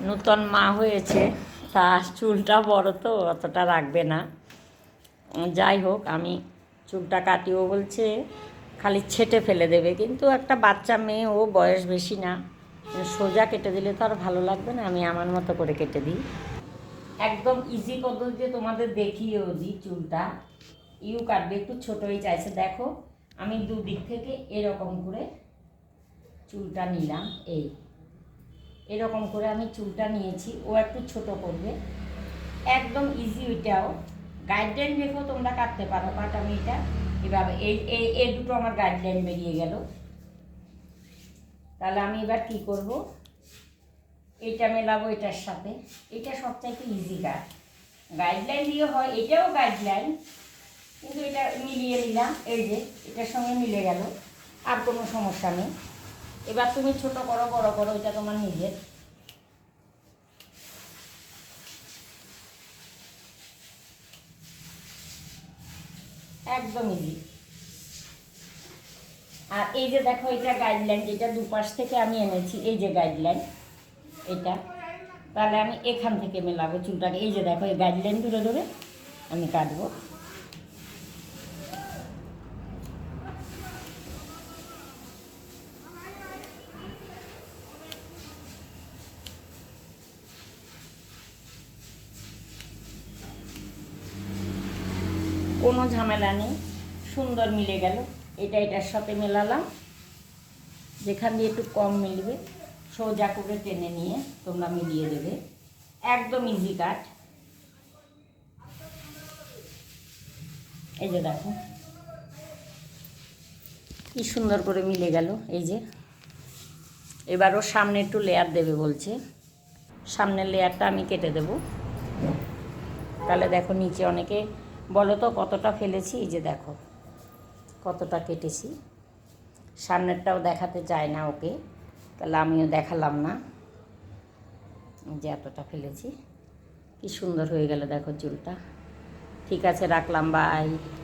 নূতন মা হয়েছে, তা চুলটা বড় তো অতটা রাখবে না। যাই হোক, আমি চুলটা কাটিও বলছে, খালি ছেটে ফেলে দেবে, কিন্তু একটা বাচ্চা মেয়ে, ও বয়স বেশি না, সোজা কেটে দিলে তো আর ভালো লাগবে না। আমি আমার মতো করে কেটে দিই, একদম ইজি পদ্ধতিতে তোমাদের দেখিয়েও দিই। চুলটা ইউ কাটবে, একটু ছোটোই চাইছে। দেখো, আমি দুদিক থেকে এরকম করে চুলটা নিলাম, এরকম করে আমি চুলটা নিয়েছি। ও একটু ছোট করবে, একদম ইজি। ওইটাও গাইডলাইন দেখো তোমরা কাটতে পারো, বাট আমি এটা এভাবে এই দুটো আমার গাইডলাইন বেরিয়ে গেল। তাহলে আমি এবার কি করব, এটা মেলাবো এটার সাথে। এটা সবচাইতে ইজি কাজ, গাইডলাইন দিয়ে হয়, এটাও গাইডলাইন, কিন্তু এটা মিলিয়ে নিলাম, এই যে এটার সঙ্গে মিলে গেল, আর কোনো সমস্যা নেই। এবার তুমি ছোট করো বড় করো, এটা তোমার নিজের। একদম ইজি। আর এই যে দেখো, এটা গাইডলাইন, যেটা দুপাশ থেকে আমি এনেছি, এই যে গাইডলাইন এটা। তাহলে আমি এখান থেকে মেলাবো চুলটাকে। এই যে দেখো, এই গাইডলাইন ধরে ধরে আমি কাটবো। কোনো ঝামেলা নেই, সুন্দর মিলে গেল। এটা এটার সাথে মেলালাম, যেখান দিয়ে একটু কম মিলবে সোজা করে টেনে নিয়ে তোমরা মিলিয়ে দেবে। একদম ইজি কাট। এই যে দেখো কি সুন্দর করে মিলে গেল। এই যে এবারও সামনে একটু লেয়ার দেবে বলছে, সামনের লেয়ারটা আমি কেটে দেব। তাহলে দেখো নিচে অনেকে বলো তো কতটা ফেলেছি, এই যে দেখো কতটা কেটেছি। সামনেরটাও দেখাতে চায় না ওকে, তাহলে আমিও দেখালাম না যে এতটা ফেলেছি। কি সুন্দর হয়ে গেল দেখো চুলটা। ঠিক আছে, রাখলাম, বাই।